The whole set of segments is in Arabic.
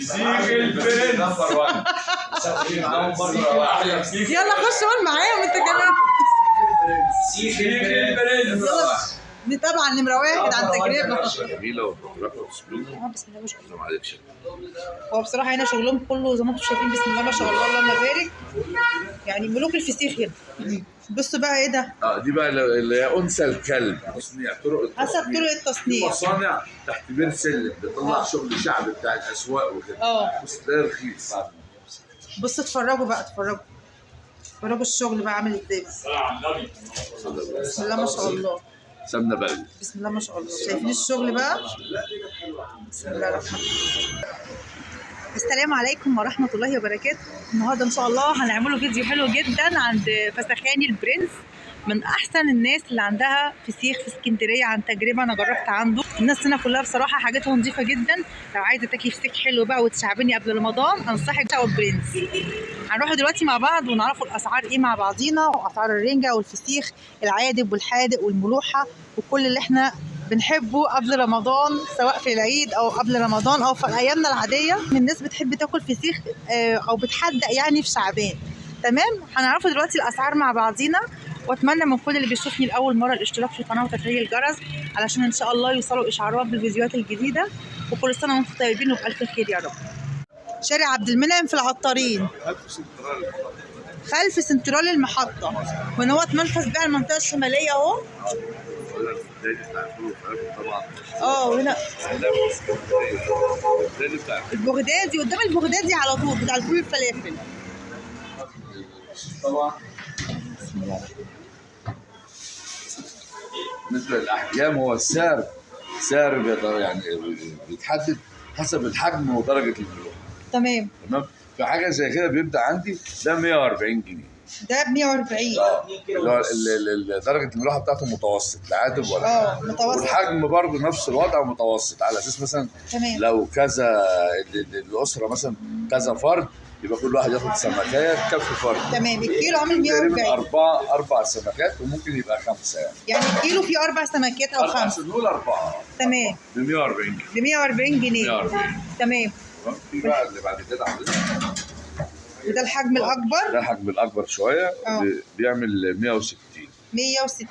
فسيخ البرنس نمبر 1. يلا خش قول معاهم انت كمان. فسيخ البرنس طبعا نمرة واحد عن تجربة. جميله وبتركب اسلوب. بسم الله ما شاء الله. ما عليكش. هو بصراحة هنا شغلهم كله زي ما انتم شايفين بسم الله ما شاء الله اللهم بارك. يعني ملوك الفسيخ هنا. بصوا بقى ايه ده؟ دي بقى اللي هي انثى الكلب، تصنيع طرق التصنيع. حسب طرق التصنيع. مصانع تحت بير سلم بتطلع شغل شعبي بتاع الاسواق وكده. بس ده رخيص. بصوا اتفرجوا بقى اتفرجوا الشغل بقى عامل ازاي. بسم الله ما شاء الله. سمنه بلدي. بسم الله ما شاء الله. شايفين الشغل بقى؟ بسم الله الرحمن الرحيم. السلام عليكم ورحمة الله وبركاته. النهارده إن شاء الله هنعمله فيديو حلو جدا عند فسخاني البرنس، من أحسن الناس اللي عندها فسيخ في اسكندرية. عن تجربة أنا جربت عنده. الناس هنا كلها بصراحة حاجاتها نظيفة جدا. لو عايزة تاكلي فسيخ حلو بقى وتشعبني قبل رمضان أنصحك تاكلي البرنس. هنروح دلوقتي مع بعض ونعرفوا الأسعار إيه مع بعضينا، وأسعار الرنجة والفسيخ العادب والحادق والملوحة وكل اللي إحنا بنحبه قبل رمضان، سواء في العيد او قبل رمضان او في ايامنا العاديه. من الناس بتحب تاكل فسيخ او بتحدق يعني في شعبان. تمام، هنعرفوا دلوقتي الاسعار مع بعضينا، واتمنى من كل اللي بيشوفني لاول مره الاشتراك في القناه وتفعيل الجرس علشان ان شاء الله يوصلوا اشعارات بالفيديوهات الجديده. وكل سنه وانتم طيبين وبالف خير يا رب. شارع عبد المنعم في العطارين خلف سنترال المحطه، وهنا هو منفذ بيع المنطقه الشماليه اهو. هنا البغدادي، قدام البغدادي على طول بتاع الفول الفلافل. طبعا بالنسبه للاحجام هو السعر يعني بيتحدد حسب الحجم ودرجه الملوحه. تمام. في حاجه زي كده بيبدا عندي ده 140 جنيه. ده ب 140. اللي هو درجه الملوحه بتاعته متوسط، لا عادب ولا متوسط. والحجم برضه نفس الوضع متوسط، على اساس مثلا لو كذا الاسره مثلا كذا فرد يبقى كل واحد ياخد سمكايه تكفي فرد. تمام. الكيلو عامل 140. اربع سمكات، وممكن يبقى 5 يعني الكيلو فيه 4 سمكات او 5. نقول 4. تمام. ب 140 جنيه. ب 140 جنيه. 140. تمام. في بقى اللي بعد كده عندنا وده الحجم الاكبر. ده الحجم الاكبر شويه. بيعمل 160. 160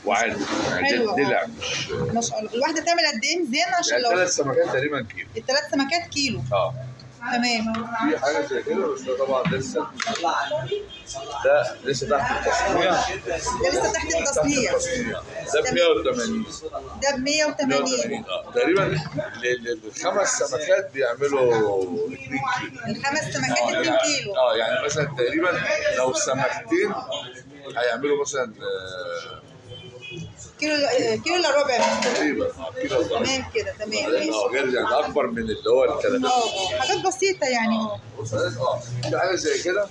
وعادي يعني دلع مش ما شاء الله. الواحده تعمل قد ايه ميزان عشان يعني لو 3 سمكات تقريبا كيلو. ال3 سمكات كيلو. تمام. في حاجه زي كده، بس ده طبعا لسه تحت التصنيع. ده لسه تحت التصنيع. ده ب 180. ده ب 180. تقريبا ال5 سمكات بيعملوا 2 كيلو. ال5 سمكات 2 كيلو. يعني مثلا تقريبا لو سمكتين هيعملوا مثلا كيلو الا ربع تقريبا. كيلو. تمام كده. تمام. غير يعني اكبر من اللي هو الكلام. حاجات بسيطه يعني. في حاجه زي كده.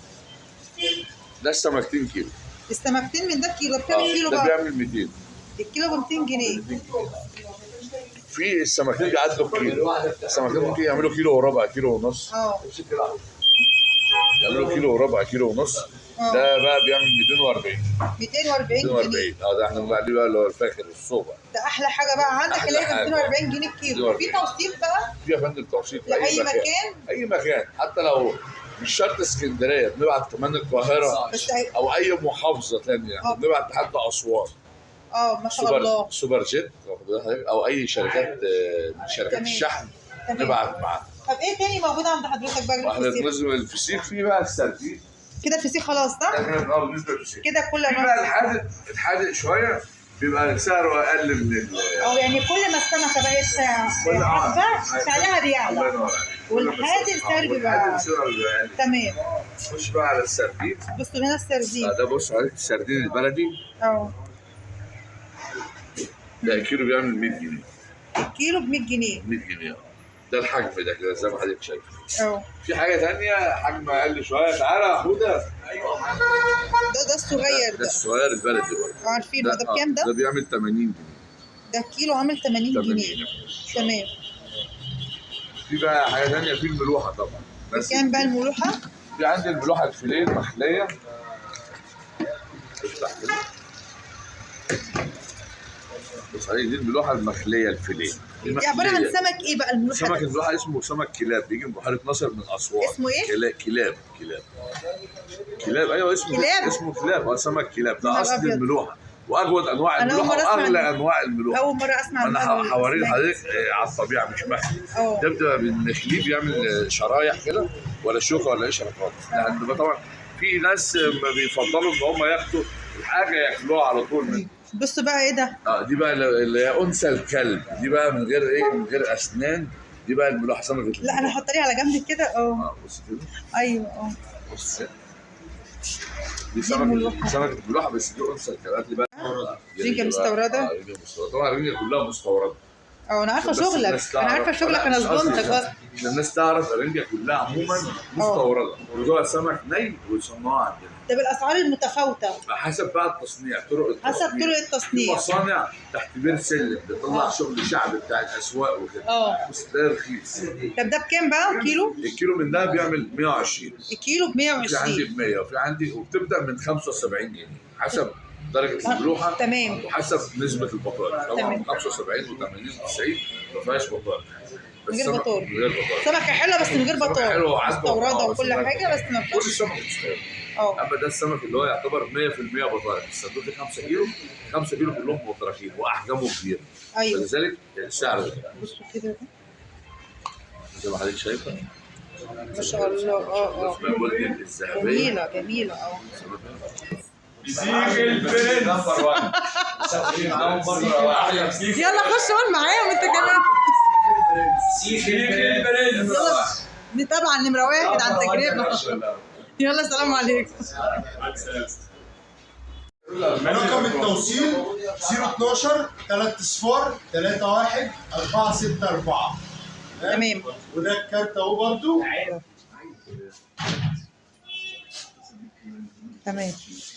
ده السمكتين كيلو. السمكتين من ده كيلو بكام كيلو بقى؟ ده بيعمل 200. الكيلو ب 200 جنيه. في السمكتين بيعدوا كيلو. السمكتين ممكن يعملوا كيلو وربع، كيلو ونص. يعملوا كيلو وربع، كيلو ونص. ده بقى بيعمل 240 جنيه. ده احنا بنقول عليه بقى اللي هو الفاخر الصوبه. ده احلى حاجه بقى عندك اللي هي 240 جنيه الكيلو. في توصيل بقى؟ في يا فندم توصيل في اي مكان. اي مكان، حتى لو مش شرط اسكندريه، بنبعت كمان القاهره او اي محافظه ثانيه. بنبعت لحد اسوان. ما شاء الله. سوبر جيت او اي شركات من شركات الشحن نبعت معاها. طب ايه تاني موجود عند حضرتك بقى؟ احنا بالنسبه للفسيخ في بقى السردين. كده الفسيخ خلاص صح؟ بالنسبه للفسيخ كده كل في بقى الحادق شويه بيبقى سعره اقل من يعني كل ما السمكه بقت حبه سعرها بيعلى، والحادق سعر بيبقى تمام. خش بقى على السردين. بصوا هنا السردين. ده بص عليك السردين البلدي. ده الكيلو بيعمل 100 جنيه. الكيلو ب 100 جنيه. 100 جنيه. ده الحجم ده كده زي ما حضرتك شايف. في حاجه ثانيه حجم اقل شويه. تعالى يا حوده. ده الصغير. ده الصغير البلدي برضه. عارفينه. ده بكام ده؟ ده بيعمل 80 جنيه. ده الكيلو عامل 80 جنيه. تمام. في بقى حاجه ثانيه، في الملوحه طبعا. بكام بقى الملوحه؟ في عندي الملوحه الفيليه المخليه. افتح كده. بص عليك، دي الملوحه المخليه الفيليه. دي عباره عن سمك ايه بقى الملوحه سمك ده؟ الملوحه اسمه سمك كلاب، بيجي من بحيره ناصر من اسوان. اسمه ايه؟ كلاب ايوه اسمه كلاب؟ اسمه كلاب، سمك كلاب ده نهار اصل أبيض. الملوحه، واجود انواع أنا أول الملوحه مرة أسمع واغلى انواع الملوحه. اول مره اسمع انا عنها هوريك الأسماك. حضرتك على الطبيعه مش مخلي. اه. ده بتبقى بنخليه بيعمل شرايح كده، ولا شوكه ولا قشره خالص. يعني بيبقى طبعا في ناس ما بيفضلوا ان هم ياخدوا الحاجه ياكلوها على طول منها. بصوا بقى ايه ده؟ دي بقى اللي هي انثى الكلب، دي بقى من غير ايه، من غير اسنان، دي بقى الملوحه سمكه. لا انا هحطها على جنب كده. بص كده. ايوه. بص دي سمكه الملوحه، بس دي انثى الكلب. دي بقى رنجة مستورده. رنجة مستورده طبعا، الرنجة كلها مستورده. انا عارفه بس شغلك، الناس انا عارفه تعرف. شغلك، انا زبونتك اصلا. عشان الناس تعرف الرنجة كلها عموما مستورده، وجوه سمك ني ويصنعوها عندنا. ده بالاسعار المتفاوته حسب بقى التصنيع، طرق التصنيع. حسب طرق في التصنيع. مصانع تحت بير سلم بتطلع شغل شعبي بتاع الاسواق وكده. بس ده رخيص. طب ده بكام بقى كيلو؟ الكيلو من ده بيعمل 120. الكيلو ب 120. في عندي ب 100 وفي عندي، وبتبدا من 75 جنيه حسب درجه الملوحه. تمام. وحسب نسبه البطاله. طبعا تمام. 75 و80 90 ما فيهاش بطاله. من غير بطال. من غير بطاله. سمكه حلوه بس من غير سمكة بطال. حلوة وعذبة مستورده بس وكل من غير حاجه بس ما كل فيهاش. السمك مستورد. اما ده السمك اللي هو يعتبر 100% بطاله، الصندوق فيه 5 كيلو، 5 كيلو كلهم متراكين واحجامهم كبيره. ايوه. فلذلك السعر ده بصوا كده زي ما حضرتك شايفه. ما شاء الله. اسمها جولدن الذهبيه. جميله. سيك البرنس نمبر 1. سافرين معاهم مره واحده. يلا خش قول معاهم انت كمان. سيك البرنس. دي طبعا نمره واحد عن تجربه. يلا السلام عليكم. رقم التوصيل 012 3 صفار 31 464. تمام. وده الكارت اهو برضه. تمام.